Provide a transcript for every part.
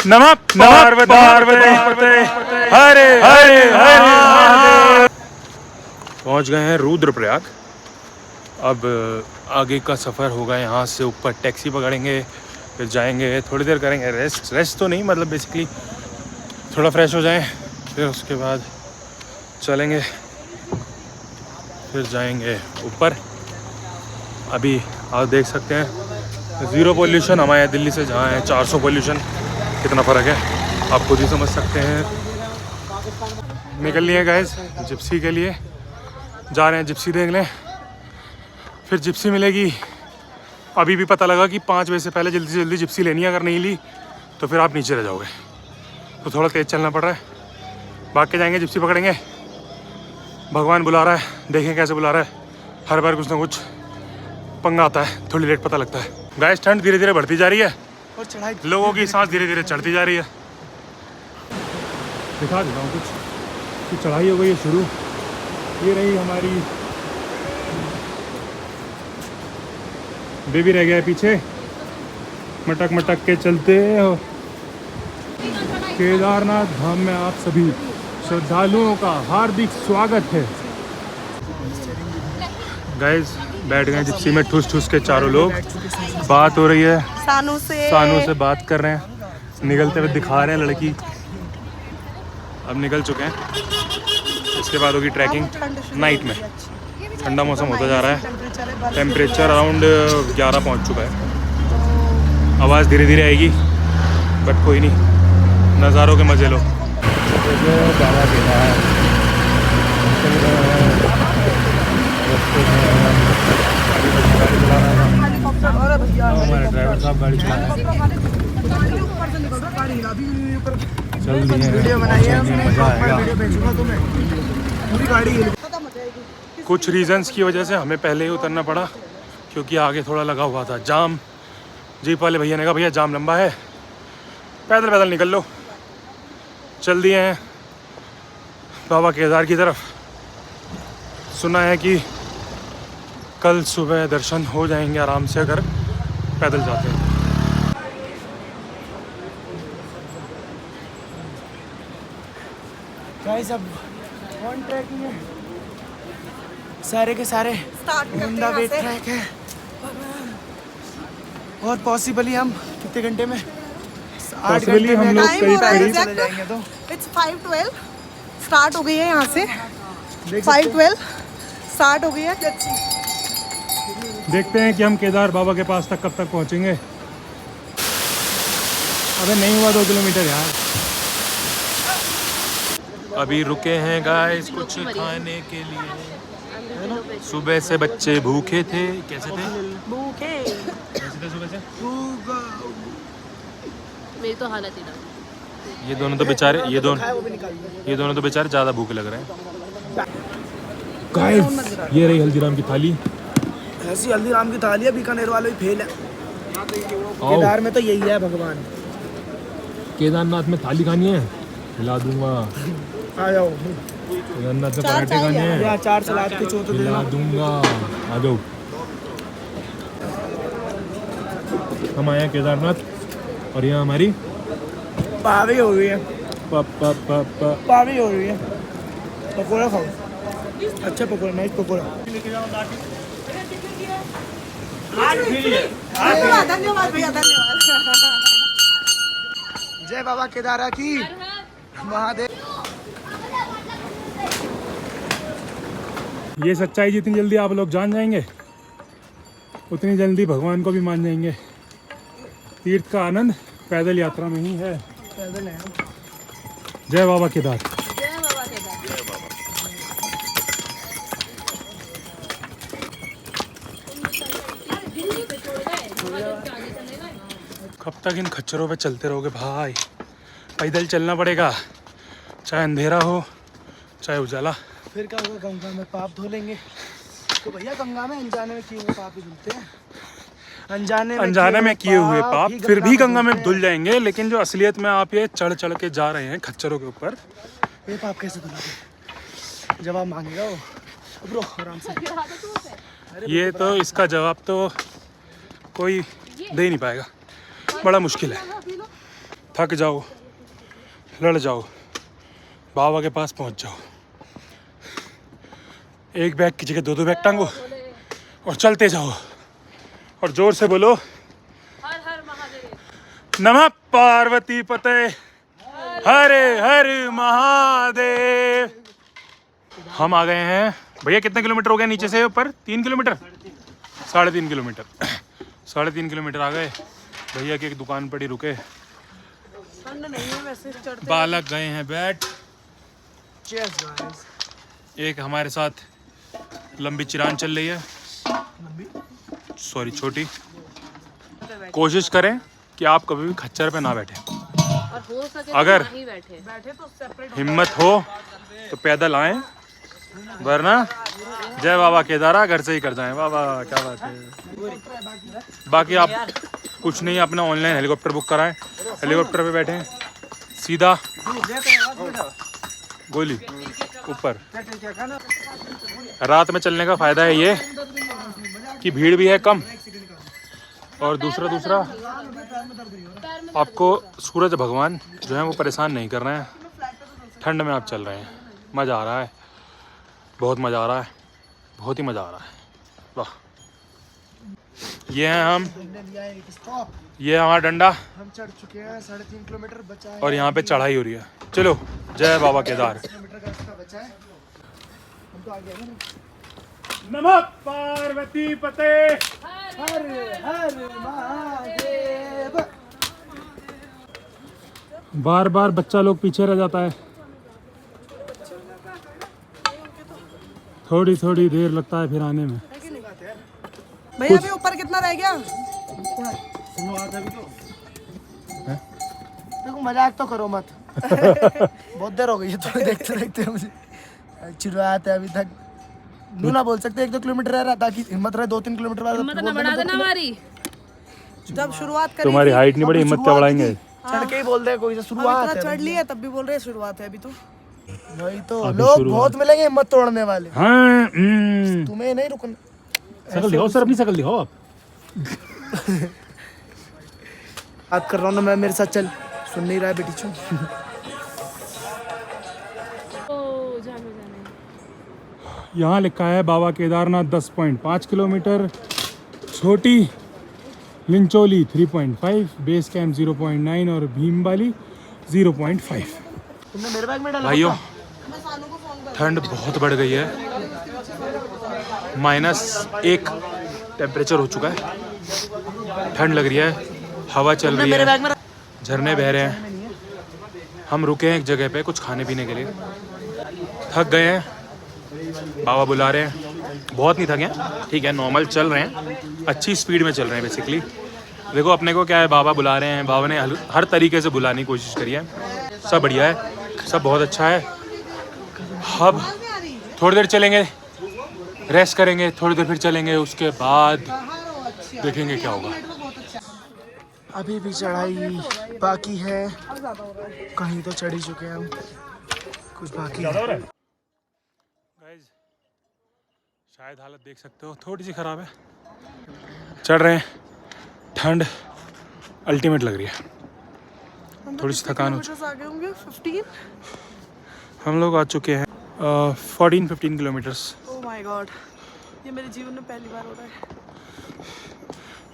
नमः पार्वती हरे हरे हरे। पहुंच गए हैं रुद्रप्रयाग। अब आगे का सफ़र होगा, यहाँ से ऊपर टैक्सी पकड़ेंगे, फिर जाएंगे, थोड़ी देर करेंगे रेस्ट तो नहीं, मतलब बेसिकली थोड़ा फ्रेश हो जाएं, फिर उसके बाद चलेंगे, फिर जाएंगे ऊपर। अभी आप देख सकते हैं 0 पोल्यूशन, हमारे दिल्ली से जहाँ है 400 पोल्यूशन, कितना फ़र्क है आप खुद ही समझ सकते हैं। निकल लिए गाइस जिप्सी के लिए, जा रहे हैं, जिप्सी देख लें, फिर जिप्सी मिलेगी। अभी भी पता लगा कि 5 बजे से पहले जल्दी से जल्दी जिप्सी लेनी है, अगर नहीं ली तो फिर आप नीचे रह जाओगे, तो थोड़ा तेज़ चलना पड़ रहा है। भाग के जाएंगे, जिप्सी पकड़ेंगे, भगवान बुला रहा है, देखें कैसे बुला रहा है। हर बार कुछ ना कुछ पंगा आता है, थोड़ी लेट पता लगता है। गाइस ठंड धीरे धीरे बढ़ती जा रही है और चढ़ाई, लोगों की सांस धीरे धीरे चढ़ती जा रही है। दिखा देता हूँ कुछ चढ़ाई हो गई है शुरू। ये रही हमारी बेबी, रह गया है पीछे, मटक मटक के चलते हो। केदारनाथ धाम में आप सभी श्रद्धालुओं का हार्दिक स्वागत है। गाइस बैठ गए जिप्सी में, ठूस ठूस के चारों लोग। बात हो रही है सानू से बात कर रहे हैं, निकलते हुए दिखा रहे हैं लड़की। अब निकल चुके हैं, इसके बाद होगी ट्रैकिंग नाइट में। ठंडा मौसम होता जा रहा है, टेम्परेचर अराउंड 11 पहुंच चुका है। आवाज़ धीरे धीरे आएगी बट कोई नहीं, नज़ारों के मज़े लो। हमारे ड्राइवर साहब गाड़ी चला रहे हैं, चल दिए हैं, मज़ा आएगा। कुछ रीजंस की वजह से हमें पहले ही उतरना पड़ा, क्योंकि आगे थोड़ा लगा हुआ था जाम। जीप वाले भैया ने कहा भैया जाम लंबा है, पैदल पैदल निकल लो। चल दिए हैं बाबा केदार की तरफ। सुना है कि कल सुबह दर्शन हो जाएंगे आराम से अगर पैदल जाते हैं। गाइस अब वन ट्रैकिंग है, सारे के सारे गंदा वेट ट्रैक है, और पॉसिबली हम कितने घंटे में, 8 घंटे में हम लोग करीब चले जाएंगे। तो इट्स 5:12 स्टार्ट हो गई है, यहाँ से 5:12 स्टार्ट हो गई है। देखते हैं कि हम केदार बाबा के पास तक कब तक पहुँचेंगे। अबे नहीं हुआ 2 किलोमीटर यार। अभी रुके हैं गाइस कुछ खाने के लिए। सुबह से बच्चे भूखे थे। कैसे थे? भूखे कैसे थे सुबह से? मेरी तो हालत ही ना। ये दोनों तो बेचारे ज़्यादा भूखे लग रहे हैं। गाइस ये रही हल्दीराम की थाली। ऐसी हल्दीराम की थाली है, बीकानेर वाले भी फेल है। केदार में तो यही है भगवान। केदारनाथ में थाली खानी है, खिला दूंगा। आ जाओ, केदारनाथ में पराठे खाने हैं, यहाँ 4 सलाद के चौथे खिला दूंगा। आ जाओ, हम आए हैं केदारनाथ और यहाँ हमारी पावी हो गई है। पावी हो गई है। पकौड़ा खाओ, अच्छा पकौड़ा, नाइस पकौड़ा। धन्यवाद भैया, धन्यवाद। जय बाबा केदारा की महादेव। ये सच्चाई जितनी जल्दी आप लोग जान जाएंगे उतनी जल्दी भगवान को भी मान जाएंगे। तीर्थ का आनंद पैदल यात्रा में ही है। पैदल है। जय बाबा केदार। जय बाबा केदार। कब तक इन खच्चरों पे चलते रहोगे भाई? पैदल चलना पड़ेगा, चाहे अंधेरा हो चाहे उजाला। फिर क्या होगा, गंगा में पाप धो लेंगे। तो भैया गंगा में अनजाने में किए हुए पाप ही धुलते हैं। अनजाने में किए हुए पाप फिर भी गंगा में धुल जाएंगे, लेकिन जो असलियत में आप ये चढ़ चढ़ के जा रहे हैं खच्चरों के ऊपर, ये पाप कैसे धुलोगे? जवाब मांगेगा वो। ब्रो आराम से। ये तो इसका जवाब तो कोई दे नहीं पाएगा, बड़ा मुश्किल है। थक जाओ, लड़ जाओ, बाबा के पास पहुंच जाओ, एक बैग की जगह 2-2 बैग टांगो और चलते जाओ और जोर से बोलो हर हर महादेव। नमः पार्वती पते हरे हर महादेव। हम आ गए हैं भैया। कितने किलोमीटर हो गया नीचे से ऊपर? 3 किलोमीटर, 3.5 किलोमीटर, 3.5 किलोमीटर आ गए। भैया की एक दुकान पड़ी, रुके, ठंड नहीं है वैसे चढ़ते। बालक गए हैं बैठ। Cheers, guys. एक हमारे साथ लंबी चिरान चल रही है, सॉरी छोटी। कोशिश करें कि आप कभी भी खच्चर पे ना बैठे। और हो सके तो अगर ना ही बैठे। बैठे तो सेपरेट। हिम्मत हो तो पैदल आएं, वरना जय बाबा केदारा घर से ही कर जाएं। बाबा क्या बात है। बाकी आप कुछ नहीं, अपना ऑनलाइन हेलीकॉप्टर बुक कराएं, हेलीकॉप्टर पे बैठें, सीधा गोली ऊपर। रात में चलने का फ़ायदा है ये कि भीड़ भी है कम, और दूसरा आपको सूरज भगवान जो है वो परेशान नहीं कर रहे हैं। ठंड में आप चल रहे हैं, मज़ा आ रहा है, बहुत मज़ा आ रहा है, बहुत ही मज़ा आ रहा है। वाह। ये हैं हम, Stop. ये हमारा डंडा, हम चढ़ चुके हैं, 3.5 किलोमीटर बचा है। और यहाँ पे चढ़ाई हो रही है। चलो जय बाबा केदार। किलोमीटर का रास्ता बचा है। हम तो आगे हैं ना। नमः पार्वती पते। हर हर महादेव। बार बार बच्चा लोग पीछे रह जाता है, थोड़ी देर लगता है फिर आने में। भैया अभी ऊपर कितना रह गया? देखो मजाक तो करो मत। बहुत देर हो गई है तो देखते देखते मुझे चिढ़ाते अभी तक। नू ना बोल सकते 1-2 किलोमीटर रह रहा, ताकि हिम्मत रहे 2-3 किलोमीटर बाद हिम्मत ना बढ़ा देना हमारी। जब शुरुआत करी तुम्हारी थी, हाइट नहीं बढ़ी, हिम्मत क्या बढ़ाएंगे। चढ़ के ही बोल रहे कोई से अब शुरुआत इतना है। चढ़ लिया तब भी बोल रहे हैं शुरुआत है अभी तो। वही तो अभी लोग शुरुआत। बहुत मिलेंगे हिम्मत तोड़ने वाले। हाँ, तुम्हें नहीं रुकना। शकल दिखाओ सर, अपनी शकल दिखाओ आप। बात कर रहा हूँ ना मैं, मेरे साथ चल। सुन नहीं रहा है बेटी चू। ओ जाने यहाँ लिखा है बाबा केदारनाथ 10.5 किलोमीटर, छोटी लिंचोली 3.5, बेस कैंप 0.9 और भीमबाली 0.5। तुमने मेरे बैग में डाला? भाइयों ठंड बहुत बढ़ गई है, -1 टेम्परेचर हो चुका है। ठंड लग रही है, हवा चल रही है, झरने बह रहे हैं। हम रुके हैं एक जगह पे कुछ खाने पीने के लिए, थक गए हैं, बाबा बुला रहे हैं। बहुत नहीं थके हैं, ठीक है, नॉर्मल चल रहे हैं, अच्छी स्पीड में चल रहे हैं बेसिकली। देखो अपने को क्या है, बाबा बुला रहे हैं, बाबा ने हर तरीके से बुलाने की कोशिश करी है। सब बढ़िया है, सब बहुत अच्छा है। अब थोड़ी देर चलेंगे, रेस्ट करेंगे, थोड़ी देर फिर चलेंगे, उसके बाद देखेंगे क्या होगा। अभी भी चढ़ाई बाकी है, कहीं तो चढ़ ही चुके हैं हम, कुछ बाकी है। गाइस शायद हालत देख सकते हो थोड़ी सी ख़राब है, चढ़ रहे हैं, ठंड अल्टीमेट लग रही है, थोड़ी सी थकान हो चुकी। आगे होंगे 15। हम लोग आ चुके हैं 14-15 किलोमीटर्स। ओह माय गॉड, ये मेरे जीवन में पहली बार हो रहा है।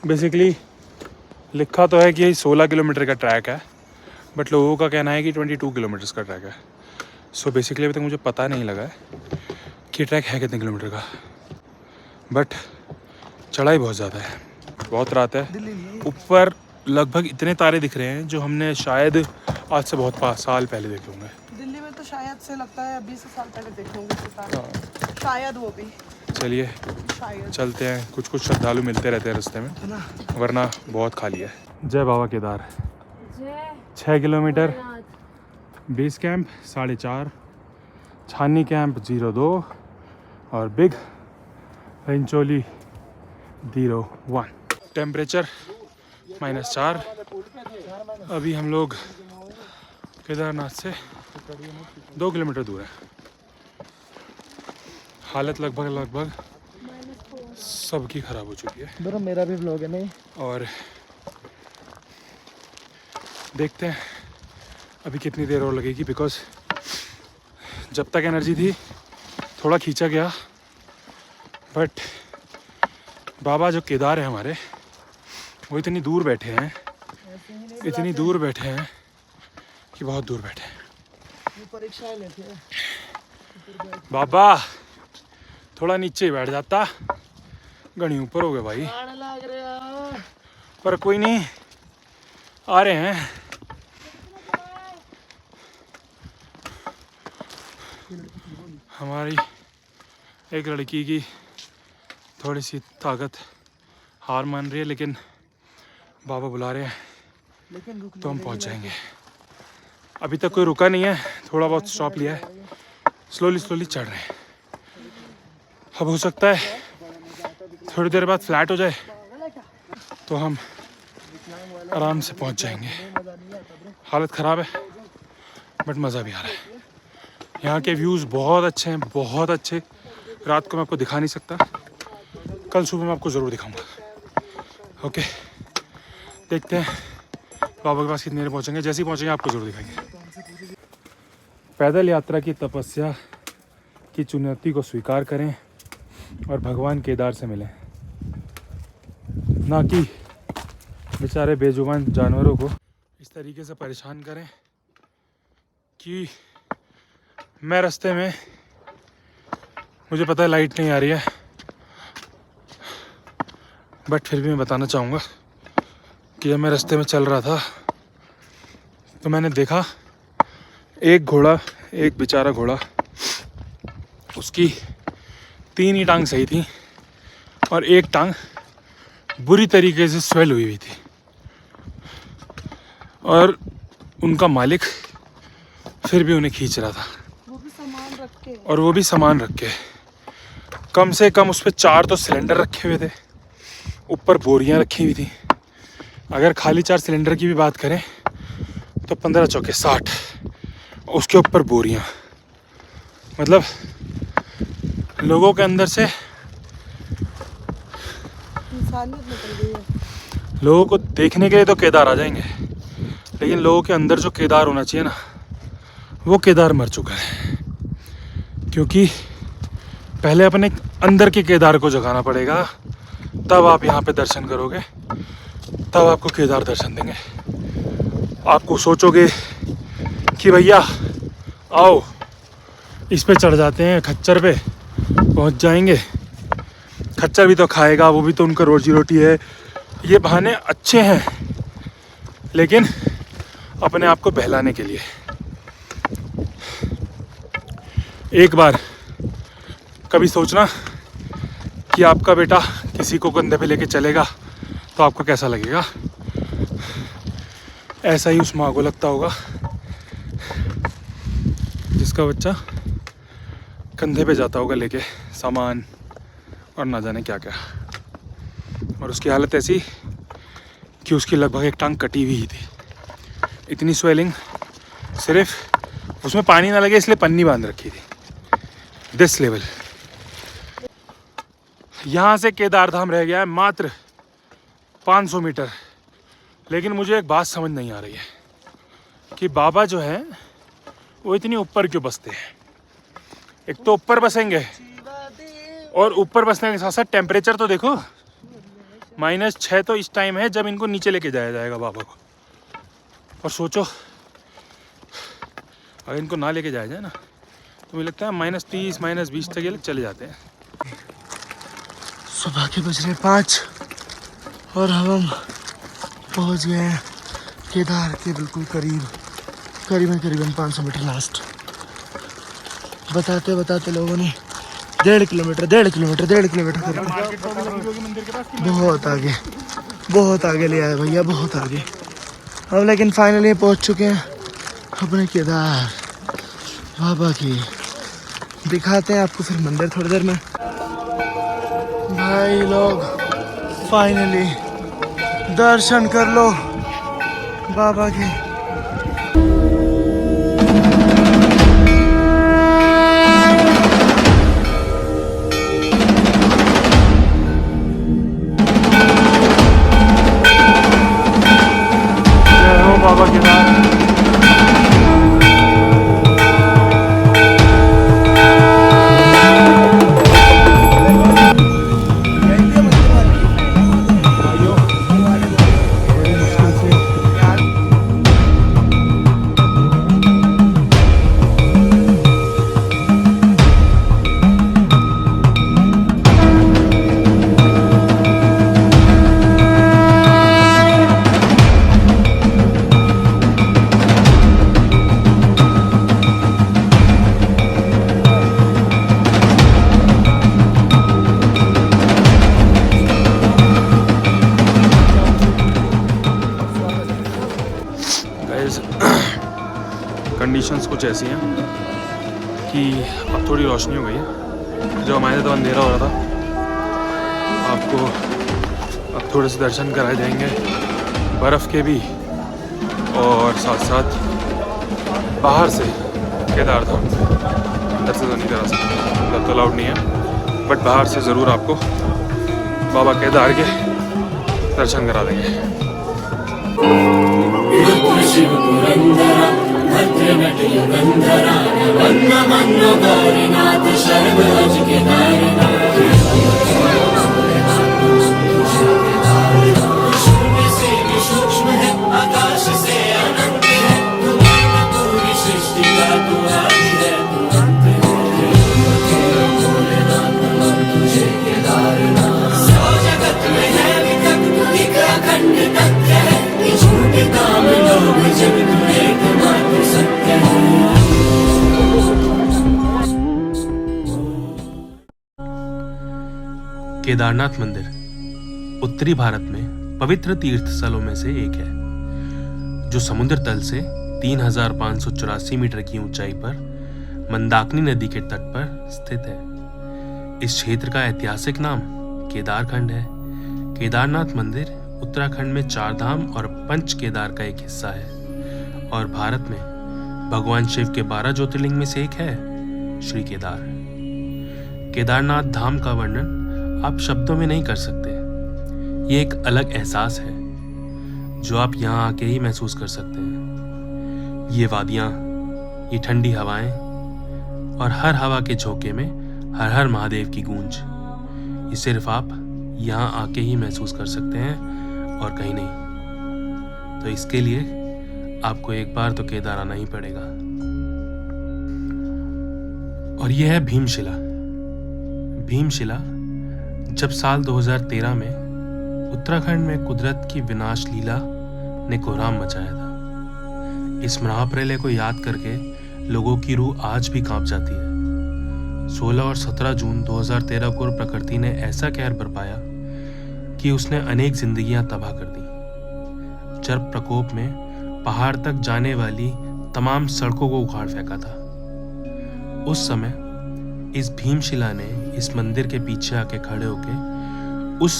बेसिकली लिखा तो है कि ये 16 किलोमीटर का ट्रैक है, बट लोगों का कहना है कि 22 किलोमीटर्स का ट्रैक है। सो बेसिकली अभी तक मुझे पता नहीं लगा है कि ट्रैक है कितने किलोमीटर का, बट चढ़ाई बहुत ज़्यादा है, बहुत रात है। ऊपर लगभग इतने तारे दिख रहे हैं जो हमने शायद आज से बहुत साल पहले देखे होंगे। दिल्ली में तो शायद से लगता है 20 साल पहले देखे होंगे सितारे, शायद वो भी, चलिए शायद। चलते हैं, कुछ कुछ श्रद्धालु मिलते रहते हैं रास्ते में, वरना बहुत खाली है। जय बाबा केदार। 6 किलोमीटर, बेस कैंप 4.5, छानी कैंप 02 और बिग लिंचोली 01। टेम्परेचर -4। अभी हम लोग केदारनाथ से 2 किलोमीटर दूर है। हालत लगभग सबकी ख़राब हो चुकी है, मेरा भी व्लॉग है नहीं। और देखते हैं अभी कितनी देर और लगेगी, बिकॉज जब तक एनर्जी थी थोड़ा खींचा गया, बट बाबा जो केदार है हमारे वो इतनी दूर बैठे हैं, इतनी दूर बैठे हैं कि बहुत दूर बैठे हैं। परीक्षाएं लेते हैं। बाबा थोड़ा नीचे ही बैठ जाता, घनी ऊपर हो गए भाई, लग रहा पर कोई नहीं, आ रहे हैं। हमारी एक लड़की की थोड़ी सी ताकत हार मान रही है, लेकिन बाबा बुला रहे हैं लेकिन रुक तो हम पहुंच जाएंगे। अभी तक कोई रुका नहीं है, थोड़ा बहुत स्टॉप लिया है, स्लोली स्लोली चढ़ रहे हैं। अब हो सकता है थोड़ी देर बाद फ्लैट हो जाए तो हम आराम से पहुंच जाएंगे। हालत ख़राब है बट मज़ा भी आ रहा है। यहाँ के व्यूज़ बहुत अच्छे हैं, बहुत अच्छे। रात को मैं आपको दिखा नहीं सकता, कल सुबह मैं आपको ज़रूर दिखाऊंगा। ओके, देखते हैं बाबा के पास कितनी देर पहुँचेंगे। जैसे ही पहुँचेंगे आपको ज़रूर दिखाएंगे। पैदल यात्रा की तपस्या की चुनौती को स्वीकार करें और भगवान केदार से मिलें, ना कि बेचारे बेजुबान जानवरों को इस तरीके से परेशान करें कि मैं रास्ते में, मुझे पता है लाइट नहीं आ रही है, बट फिर भी मैं बताना चाहूँगा कि जब मैं रास्ते में चल रहा था तो मैंने देखा एक घोड़ा, एक बेचारा घोड़ा, उसकी 3 ही टांग सही थी और एक टांग बुरी तरीके से स्वेल हुई थी, और उनका मालिक फिर भी उन्हें खींच रहा था, वो भी सामान रख के। और वो भी सामान रख के। कम से कम उस पर 4 तो सिलेंडर रखे हुए थे, ऊपर बोरियां रखी हुई थी। अगर खाली 4 सिलेंडर की भी बात करें तो 15 चौके 60, उसके ऊपर बोरियां। मतलब लोगों के अंदर से इंसानियत निकल गई है। लोगों को देखने के लिए तो केदार आ जाएंगे, लेकिन लोगों के अंदर जो केदार होना चाहिए ना, वो केदार मर चुका है। क्योंकि पहले अपने अंदर के केदार को जगाना पड़ेगा, तब आप यहाँ पे दर्शन करोगे, तब आपको केदार दर्शन देंगे। आपको सोचोगे कि भैया आओ इस पे चढ़ जाते हैं, खच्चर पे पहुँच जाएंगे, खच्चर भी तो खाएगा, वो भी तो उनका रोजी रोटी है। ये बहाने अच्छे हैं, लेकिन अपने आप को बहलाने के लिए। एक बार कभी सोचना कि आपका बेटा किसी को कंधे पे लेके चलेगा तो आपको कैसा लगेगा। ऐसा ही उस माँ को लगता होगा जिसका बच्चा कंधे पे जाता होगा लेके सामान और ना जाने क्या क्या, और उसकी हालत ऐसी कि उसकी लगभग एक टांग कटी हुई ही थी। इतनी स्वेलिंग, सिर्फ उसमें पानी ना लगे इसलिए पन्नी बांध रखी थी। This level. यहाँ से केदार धाम रह गया है मात्र 500 मीटर, लेकिन मुझे एक बात समझ नहीं आ रही है कि बाबा जो है वो इतनी ऊपर क्यों बसते हैं। एक तो ऊपर बसेंगे, और ऊपर बसने के साथ साथ टेम्परेचर तो देखो, -6 तो इस टाइम है जब इनको नीचे लेके जाया जाएगा बाबा को। और सोचो अगर इनको ना लेके जाया जाए ना तो मुझे लगता है -30 -20 तक ये लोग चले जाते हैं। सुबह के बज रहे 5 और हम पहुंच गए हैं केदार के बिल्कुल करीबन 500 मीटर लास्ट। बताते बताते लोगों ने 1.5 किलोमीटर कर बहुत आगे ले आए भैया, बहुत आगे। अब लेकिन फाइनली पहुंच चुके हैं अपने केदार बाबा की। दिखाते हैं आपको फिर मंदिर थोड़ी देर में। भाई लोग फाइनली दर्शन कर लो बाबा के। बाबा के कंडीशंस कुछ ऐसी हैं कि अब थोड़ी रोशनी हो गई है। जब हम आए थे तो अंधेरा हो रहा था। आपको अब थोड़े से दर्शन कराए जाएंगे बर्फ़ के भी, और साथ साथ बाहर से केदार धाम से। अंदर से तो नहीं करा सकते, अंदर तो अलाउड नहीं है, बट बाहर से ज़रूर आपको बाबा केदार के दर्शन करा देंगे। केदारनाथ मंदिर उत्तरी भारत में पवित्र तीर्थ स्थलों में से एक है, जो समुद्र तल से 3,584 मीटर की ऊंचाई पर मंदाकिनी नदी के तट पर स्थित है। इस क्षेत्र का ऐतिहासिक नाम केदारखंड है। केदारनाथ मंदिर उत्तराखंड में 4 धाम और पंच केदार का एक हिस्सा है, और भारत में भगवान शिव के 12 ज्योतिर्लिंग में से एक है श्री केदार। केदारनाथ धाम का वर्णन आप शब्दों में नहीं कर सकते। ये एक अलग एहसास है जो आप यहाँ आके ही महसूस कर सकते हैं। ये वादियाँ, ये ठंडी हवाएं, और हर हवा के झोंके में हर हर महादेव की गूंज, ये सिर्फ आप यहाँ आके ही महसूस कर सकते हैं और कहीं नहीं। तो इसके लिए आपको एक बार तो केदार आना ही पड़ेगा। और यह है भीमशिला। भीमशिला जब साल 2013 में उत्तराखंड में कुदरत की विनाश लीला ने कोहराम मचाया था। इस महाप्रलय को याद करके लोगों की रूह आज भी कांप जाती है। 16 और 17 जून 2013 को प्रकृति ने ऐसा कहर बरपाया कि उसने अनेक जिंदगियां तबाह कर दी। जल प्रकोप में पहाड़ तक जाने वाली तमाम सड़कों को उखाड़ फेंका था। उस समय इस भीमशिला ने इस मंदिर के पीछे आके खड़े होके उस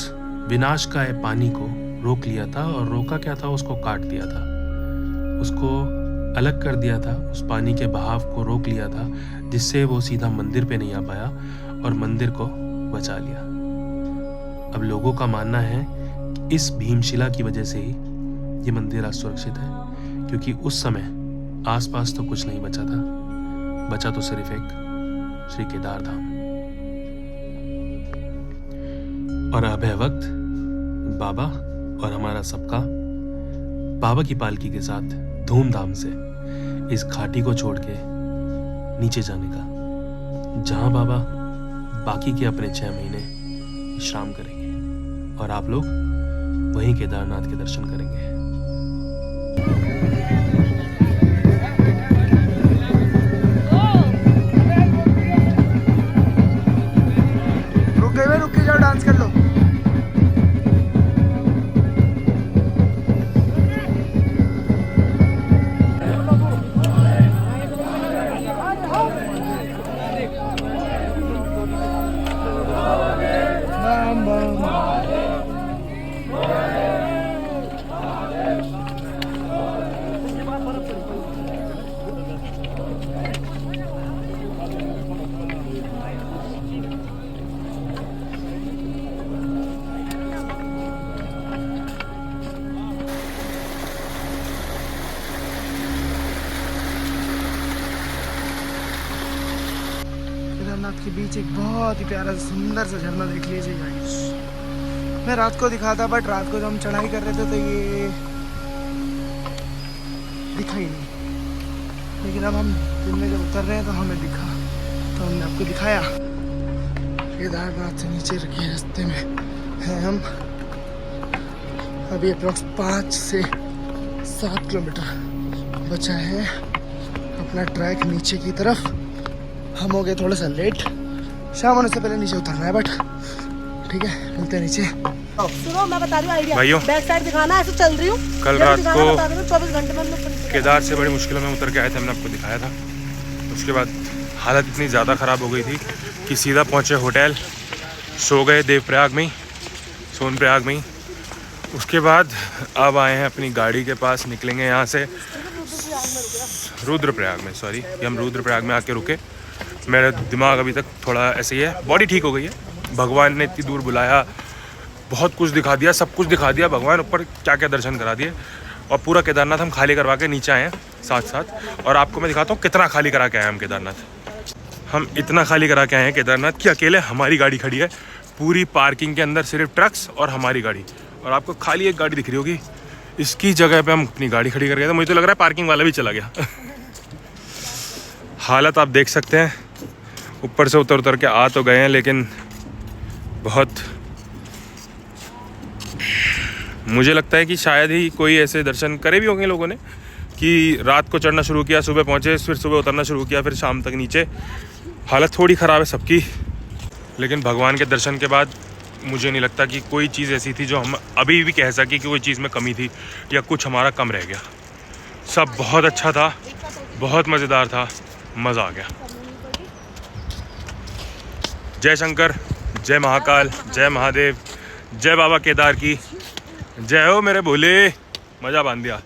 विनाशकाय पानी को रोक लिया था, और रोका क्या था, उसको काट दिया था, उसको अलग कर दिया था, उस पानी के बहाव को रोक लिया था, जिससे वो सीधा मंदिर पे नहीं आ पाया और मंदिर को बचा लिया। अब लोगों का मानना है कि इस भीमशिला की वजह से ही ये मंदिर आज सुरक्षित है, क्योंकि उस समय आसपास तो कुछ नहीं बचा था, बचा तो सिर्फ एक श्री केदार धाम। और अब है वक्त बाबा और हमारा सबका बाबा की पालकी के साथ धूमधाम से इस घाटी को छोड़ के नीचे जाने का, जहां बाबा बाकी के अपने 6 महीने विश्राम करेंगे और आप लोग वहीं केदारनाथ के दर्शन करेंगे। रुक के जाओ, डांस कर लो। केदारनाथ के बीच एक बहुत ही प्यारा सुंदर सा झरना देख लीजिए गाइस। मैं रात को दिखा था, बट रात को जब हम चढ़ाई कर रहे थे तो ये दिखा ही नहीं, लेकिन अब हम दिन में जब उतर रहे हैं तो हमें दिखा, तो हमने आपको दिखाया। केदारनाथ से नीचे के रास्ते में हैं हम। अभी अप्रॉक्स 5 से 7 किलोमीटर बचा है अपना ट्रैक नीचे की तरफ। हम हो गए थोड़ा सा लेट, शाम होने से पहले नीचे उतरना है, बट ठीक है, मिलते हैं नीचे। सुनो, मैं बता रही हूँ आइडिया। भाइयों, बैक साइड दिखाना, ऐसे चल रही हूँ, कल रात को 24 घंटे में हम लोग केदार से बड़ी मुश्किलों में उतर के आए थे, हमने आपको दिखाया था। उसके बाद हालत इतनी ज़्यादा ख़राब हो गई थी कि सीधा पहुँचे होटल, सो गए देवप्रयाग में ही, सोनप्रयाग में ही। उसके बाद अब आए हैं अपनी गाड़ी के पास, निकलेंगे यहाँ से रुद्रप्रयाग में। सॉरी, कि हम रुद्रप्रयाग में आके रुके। मेरा दिमाग अभी तक थोड़ा ऐसे ही है, बॉडी ठीक हो गई है। भगवान ने इतनी दूर बुलाया, बहुत कुछ दिखा दिया, सब कुछ दिखा दिया भगवान, ऊपर क्या क्या दर्शन करा दिए। और पूरा केदारनाथ हम खाली करवा के नीचे आए हैं साथ साथ। और आपको मैं दिखाता हूँ कितना खाली करा के आए हम केदारनाथ। हम इतना खाली करा के आए हैं केदारनाथ कि अकेले हमारी गाड़ी खड़ी है पूरी पार्किंग के अंदर, सिर्फ ट्रक्स और हमारी गाड़ी। और आपको खाली एक गाड़ी दिख रही होगी, इसकी जगह पे हम अपनी गाड़ी खड़ी कर गए थे। मुझे तो लग रहा है पार्किंग वाला भी चला गया। हालत आप देख सकते हैं, ऊपर से उतर के आ तो गए हैं, लेकिन बहुत, मुझे लगता है कि शायद ही कोई ऐसे दर्शन करे भी होंगे लोगों ने कि रात को चढ़ना शुरू किया, सुबह पहुँचे, फिर सुबह उतरना शुरू किया, फिर शाम तक नीचे। हालत थोड़ी ख़राब है सबकी, लेकिन भगवान के दर्शन के बाद मुझे नहीं लगता कि कोई चीज़ ऐसी थी जो हम अभी भी कह सकें कि कोई चीज़ में कमी थी या कुछ हमारा कम रह गया। सब बहुत अच्छा था, बहुत मज़ेदार था, मज़ा आ गया। जय शंकर, जय महाकाल, जय महादेव, जय बाबा केदार की जय हो मेरे भोले। मज़ा बांध दिया।